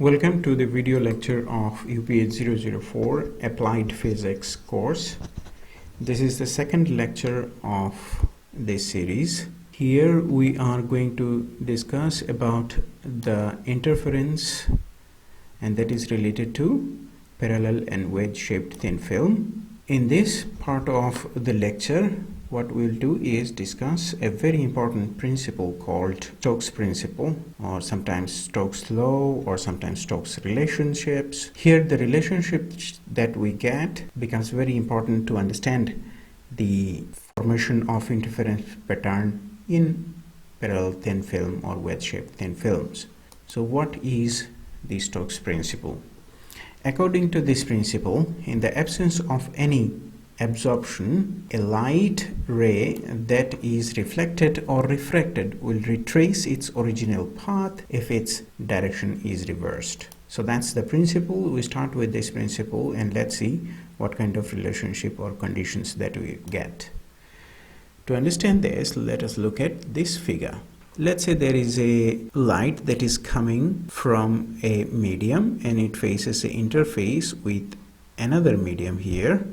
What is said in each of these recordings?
Welcome to the video lecture of UPH 004 Applied Physics course. This is the second lecture of this series. Here we are going to discuss about the interference, and that is related to parallel and wedge-shaped thin film. In this part of the lecture, what we'll do is discuss a very important principle called Stokes principle, or sometimes Stokes law, or sometimes Stokes relationships. Here the relationship that we get becomes very important to understand the formation of interference pattern in parallel thin film or wedge-shaped thin films. So what is the Stokes principle? According to this principle, in the absence of any absorption, a light ray that is reflected or refracted will retrace its original path if its direction is reversed. So that's the principle. We start with this principle and let's see what kind of relationship or conditions that we get. To understand this, let us look at this figure. Let's say there is a light that is coming from a medium and it faces an interface with another medium here,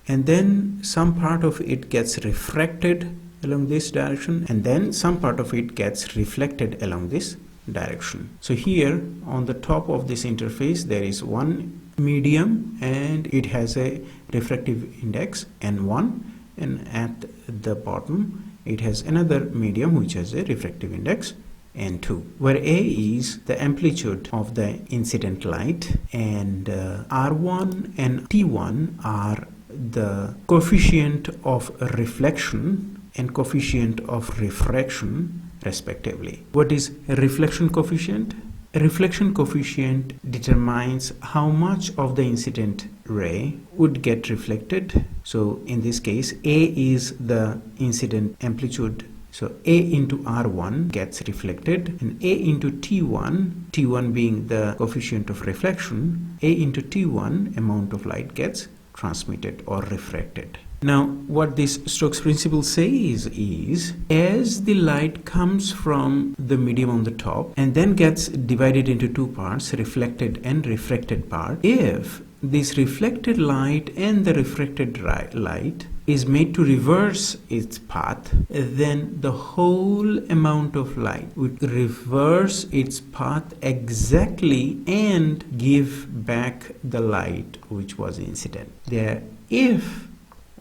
and then some part of it gets refracted along this direction, and then some part of it gets reflected along this direction. So here on the top of this interface there is one medium and it has a refractive index N1, and at the bottom it has another medium which has a refractive index N2, where A is the amplitude of the incident light, and R1 and T1 are the coefficient of reflection and coefficient of refraction respectively. What is a reflection coefficient? A reflection coefficient determines how much of the incident ray would get reflected. So in this case, A is the incident amplitude. So A into R1 gets reflected, and A into T1, T1 being the coefficient of reflection, A into T1 amount of light gets transmitted or refracted. Now what this Stokes principle says is, as the light comes from the medium on the top and then gets divided into two parts, reflected and refracted part, if this reflected light and the refracted light is made to reverse its path, then the whole amount of light would reverse its path exactly and give back the light which was incident.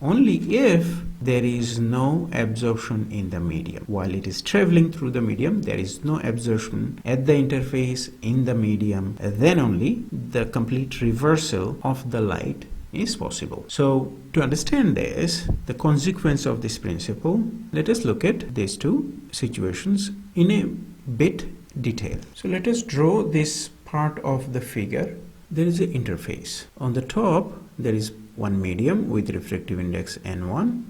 Only if there is no absorption in the medium. While it is traveling through the medium, there is no absorption at the interface in the medium, then only the complete reversal of the light is possible. So to understand this, the consequence of this principle, let us look at these two situations in a bit detail. So let us draw this part of the figure. There is an interface. On the top there is one medium with refractive index N1,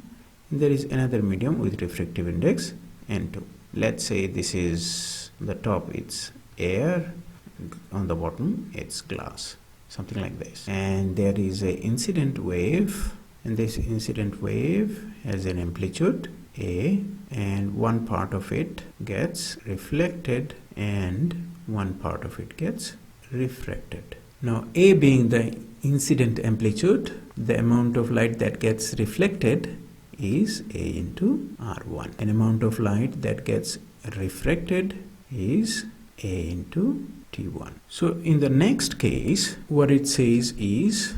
and there is another medium with refractive index N2. Let's say this is the top, it's air, on the bottom it's glass, something like this. And there is an incident wave, and this incident wave has an amplitude A, and one part of it gets reflected and one part of it gets refracted. Now A being the incident amplitude, the amount of light that gets reflected is A into R1. An amount of light that gets refracted is A into T1. So in the next case, what it says is,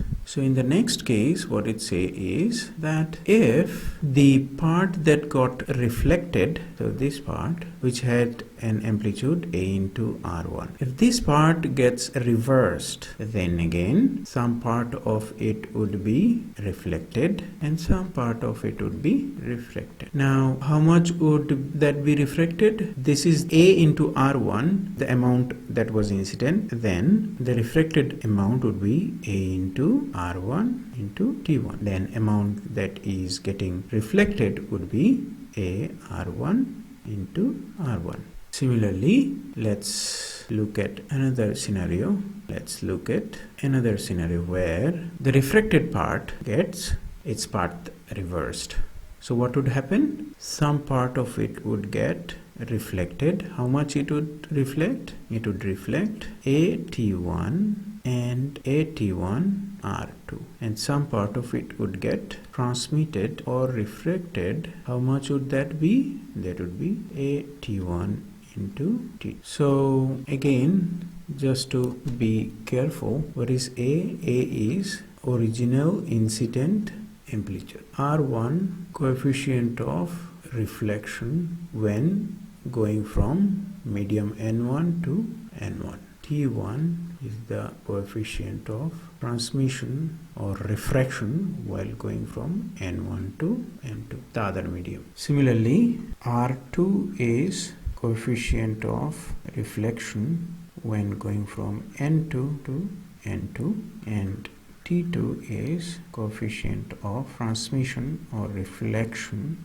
that if the part that got reflected, so this part which had an amplitude A into R1, if this part gets reversed, then again some part of it would be reflected and some part of it would be refracted. Now how much would that be refracted? This is A into R1, the amount that was incident, then the refracted amount would be A into R1 into T1. Then amount that is getting reflected would be A R1 into R1. Similarly, let's look at another scenario. Let's look at another scenario where the refracted part gets its path reversed. So what would happen? Some part of it would get reflected, how much it would reflect? It would reflect AT1 and AT1R2, and some part of it would get transmitted or refracted. How much would that be? That would be AT1 into T. So again, just to be careful, what is A? A is original incident amplitude. R1, coefficient of reflection when going from medium N1 to N1. T1 is the coefficient of transmission or refraction while going from N1 to N2, the other medium. Similarly, R2 is coefficient of reflection when going from N2 to N2, and T2 is coefficient of transmission or refraction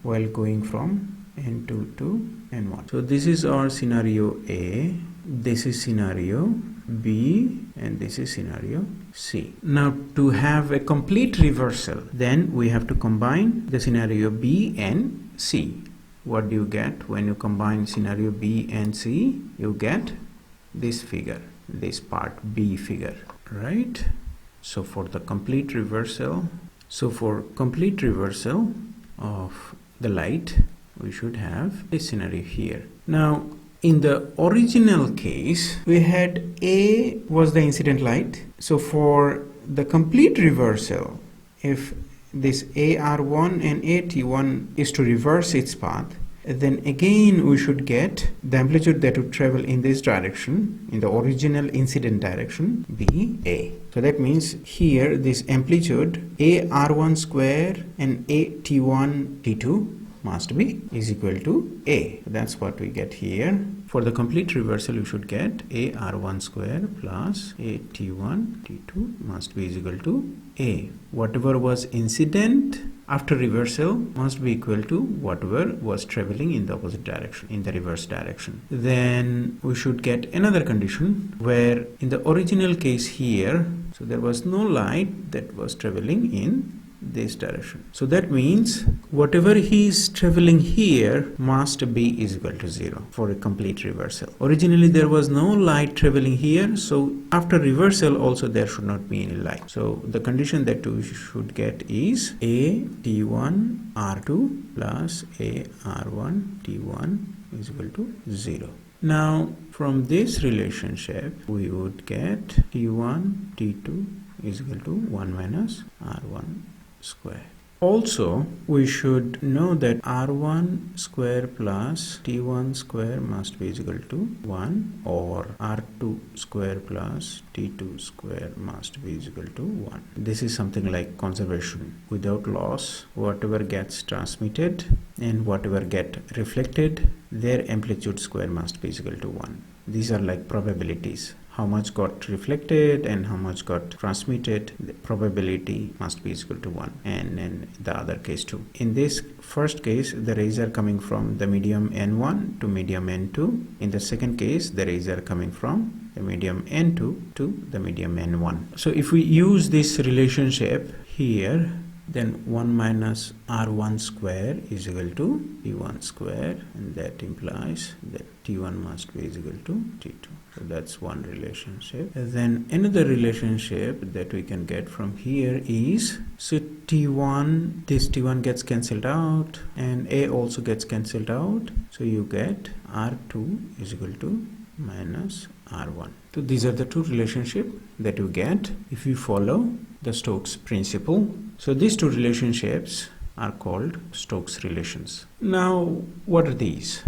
while going from N2 to N1. So this is our scenario A, this is scenario B, and this is scenario C. Now to have a complete reversal, then we have to combine the scenario B and C. What do you get when you combine scenario B and C? You get this figure, this part B figure, right? So for the complete reversal, of the light, we should have this scenario here. Now in the original case, we had A was the incident light. So for the complete reversal, if this AR1 and AT1 is to reverse its path, then again we should get the amplitude that would travel in this direction, in the original incident direction, be A. So that means here this amplitude AR1 square and AT1 T2 must be is equal to A. That's what we get here. For the complete reversal, you should get AR1 square plus AT1 T2 must be is equal to A. Whatever was incident after reversal must be equal to whatever was traveling in the opposite direction, in the reverse direction. Then we should get another condition where in the original case here, so there was no light that was traveling in this direction. So that means whatever he is traveling here must be is equal to 0 for a complete reversal. Originally there was no light traveling here, so after reversal also there should not be any light. So the condition that we should get is A T1 R2 plus A R1 T1 is equal to 0. Now from this relationship we would get T1 T2 is equal to 1 minus R1 square. Also, we should know that R1 square plus T1 square must be equal to 1, or R2 square plus T2 square must be equal to 1. This is something like conservation. Without loss, whatever gets transmitted and whatever get reflected, their amplitude square must be equal to 1. These are like probabilities. How much got reflected and how much got transmitted, the probability must be equal to 1, and in the other case too. In this first case, the rays are coming from the medium N1 to medium N2. In the second case, the rays are coming from the medium N2 to the medium N1. So if we use this relationship here, then 1 minus R1 square is equal to T1 square, and that implies that T1 must be equal to T2. So that's one relationship. And then another relationship that we can get from here is, so T1, this T1 gets cancelled out and A also gets cancelled out. So you get R2 is equal to minus R1. So these are the two relationships that you get if you follow the Stokes principle. So these two relationships are called Stokes relations. Now, what are these?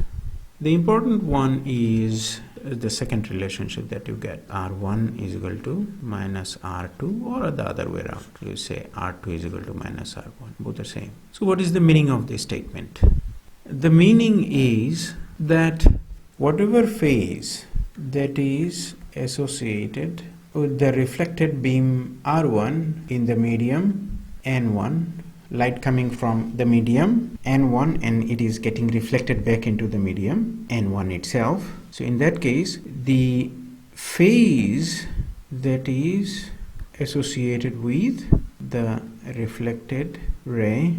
The important one is the second relationship that you get. R1 is equal to minus R2, or the other way around. You say R2 is equal to minus R1. Both are same. So what is the meaning of this statement? The meaning is that whatever phase that is associated with the reflected beam R1 in the medium N1, light coming from the medium N1 and it is getting reflected back into the medium N1 itself. So in that case, the phase that is associated with the reflected ray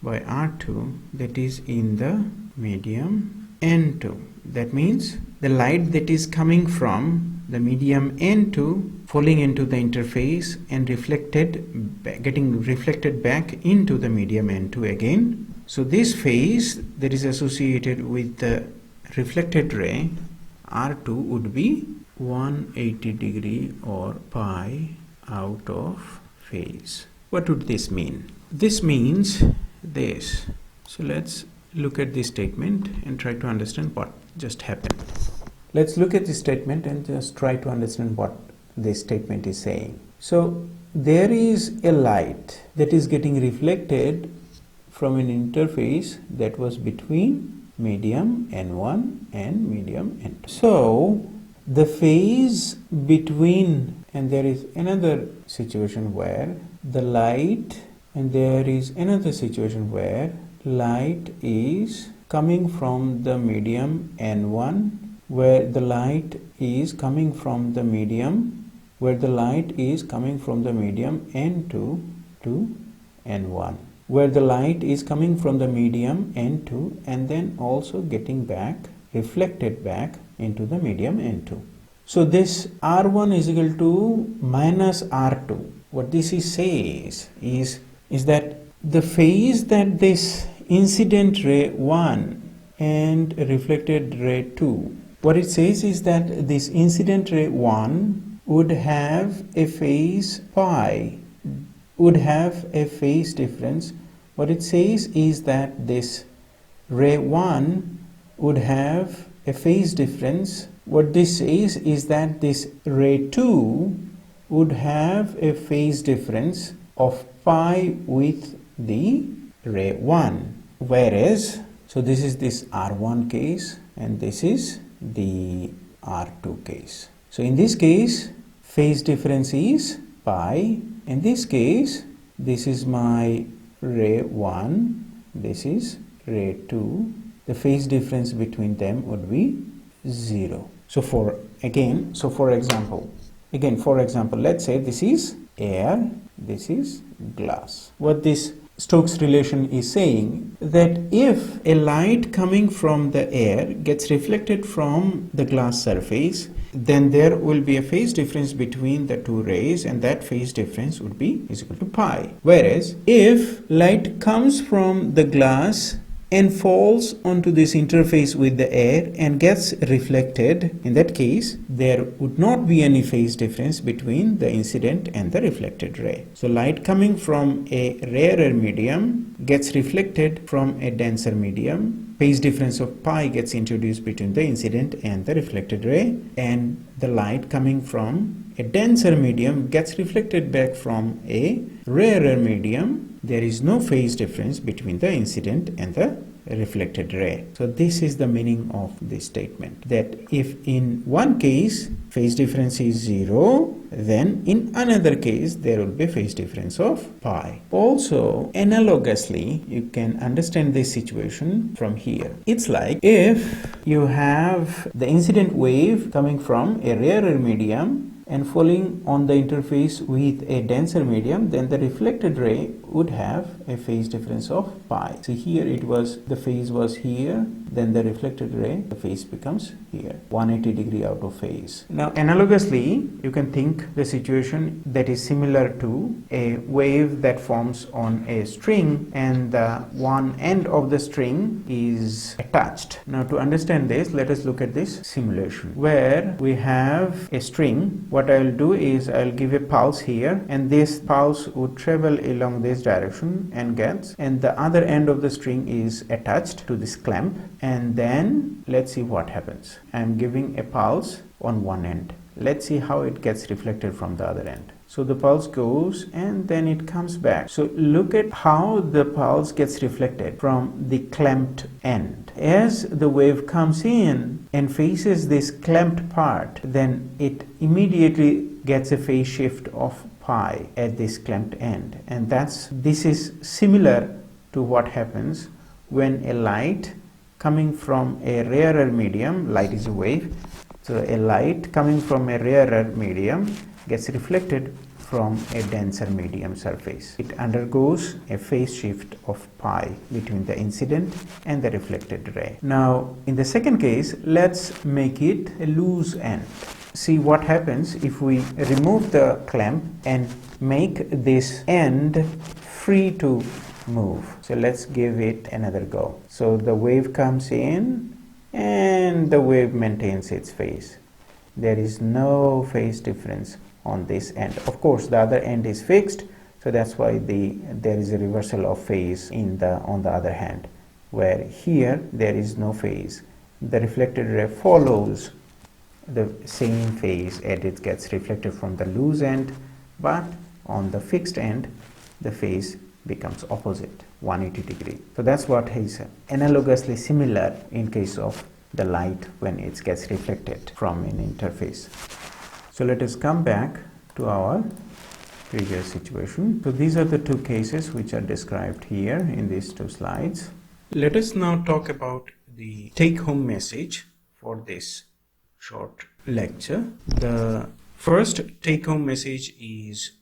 by R2, that is in the medium N2. That means the light that is coming from the medium N2 falling into the interface and getting reflected back into the medium N2 again. So this phase that is associated with the reflected ray R2 would be 180 degree or pi out of phase. What would this mean? This means this. So let's look at this statement and try to understand what just happened. Let's look at this statement and just try to understand what this statement is saying. So there is a light that is getting reflected from an interface that was between medium N1 and medium N2. So the phase between, and there is another situation where the light, and there is another situation where light is coming from the medium N1, where the light is coming from the medium, where the light is coming from the medium N2 to N1, where the light is coming from the medium N2 and then also getting back, reflected back into the medium N2. So this R1 is equal to minus R2. What this says is that the phase that this incident ray 1 and reflected ray 2, what it says is that this incident ray 1 would have a phase pi, would have a phase difference. What it says is that this ray 1 would have a phase difference. What this says is that this ray 2 would have a phase difference of pi with the ray 1. Whereas, so this is this R1 case and this is the R2 case. So in this case, phase difference is pi. In this case, this is my ray 1, this is ray 2. The phase difference between them would be 0. So for example, let's say this is air, this is glass. What this Stokes relation is saying that if a light coming from the air gets reflected from the glass surface, then there will be a phase difference between the two rays, and that phase difference would be is equal to pi. Whereas if light comes from the glass and falls onto this interface with the air and gets reflected, in that case there would not be any phase difference between the incident and the reflected ray. So light coming from a rarer medium gets reflected from a denser medium. Phase difference of pi gets introduced between the incident and the reflected ray, and the light coming from a denser medium gets reflected back from a rarer medium. There is no phase difference between the incident and the reflected ray. So this is the meaning of this statement, that if in one case phase difference is 0, then in another case there will be phase difference of pi. Also, analogously, you can understand this situation from here. It's like if you have the incident wave coming from a rarer medium and falling on the interface with a denser medium, then the reflected ray would have a phase difference of pi. So here the phase was here, then the reflected ray, the phase becomes here, 180 degree out of phase. Now analogously, you can think the situation that is similar to a wave that forms on a string and the one end of the string is attached. Now to understand this, let us look at this simulation where we have a string. What I will do is I will give a pulse here, and this pulse would travel along this direction and the other end of the string is attached to this clamp, and then let's see what happens. I am giving a pulse on one end. Let's see how it gets reflected from the other end. So the pulse goes and then it comes back. So look at how the pulse gets reflected from the clamped end. As the wave comes in and faces this clamped part, then it immediately gets a phase shift of pi at this clamped end, and this is similar to what happens when a light coming from a rarer medium, light is a wave, so a light coming from a rarer medium gets reflected from a denser medium surface. It undergoes a phase shift of pi between the incident and the reflected ray. Now, in the second case, let's make it a loose end. See what happens if we remove the clamp and make this end free to move. So let's give it another go. So the wave comes in and the wave maintains its phase. There is no phase difference on this end. Of course, the other end is fixed, so that's why there is a reversal of phase on the other hand, where here there is no phase. The reflected ray follows the same phase and it gets reflected from the loose end, but on the fixed end the phase becomes opposite, 180 degree. So that's what is analogously similar in case of the light when it gets reflected from an interface. So let us come back to our previous situation. So these are the two cases which are described here in these two slides. Let us now talk about the take-home message for this short lecture. The first take-home message is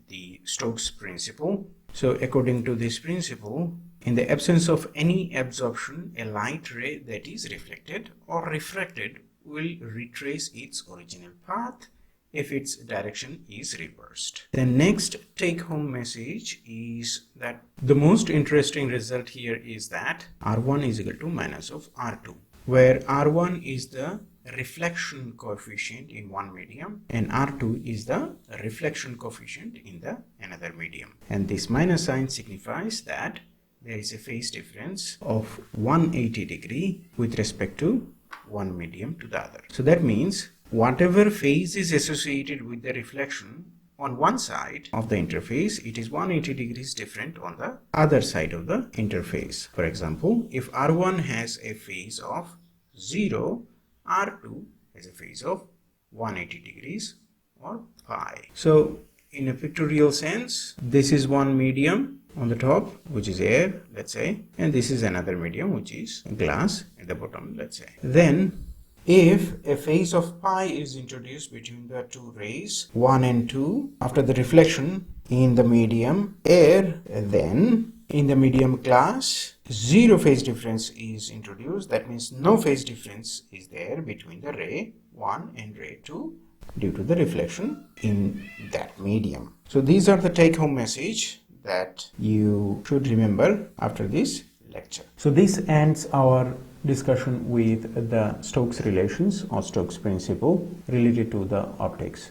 the Stokes principle. So according to this principle, in the absence of any absorption, a light ray that is reflected or refracted will retrace its original path if its direction is reversed. The next take-home message is that the most interesting result here is that R1 is equal to minus of R2, where R1 is the reflection coefficient in one medium and R2 is the reflection coefficient in the another medium. And this minus sign signifies that there is a phase difference of 180 degree with respect to one medium to the other. So that means whatever phase is associated with the reflection on one side of the interface, it is 180 degrees different on the other side of the interface. For example, if R1 has a phase of 0, R2 has a phase of 180 degrees or pi. So in a pictorial sense, this is one medium on the top, which is air, let's say, and this is another medium, which is glass at the bottom, let's say. Then if a phase of pi is introduced between the two rays 1 and 2 after the reflection in the medium air, then in the medium glass 0 phase difference is introduced. That means no phase difference is there between the ray 1 and ray 2 due to the reflection in that medium. So these are the take-home message that you should remember after this lecture. So this ends our discussion with the Stokes relations or Stokes principle related to the optics.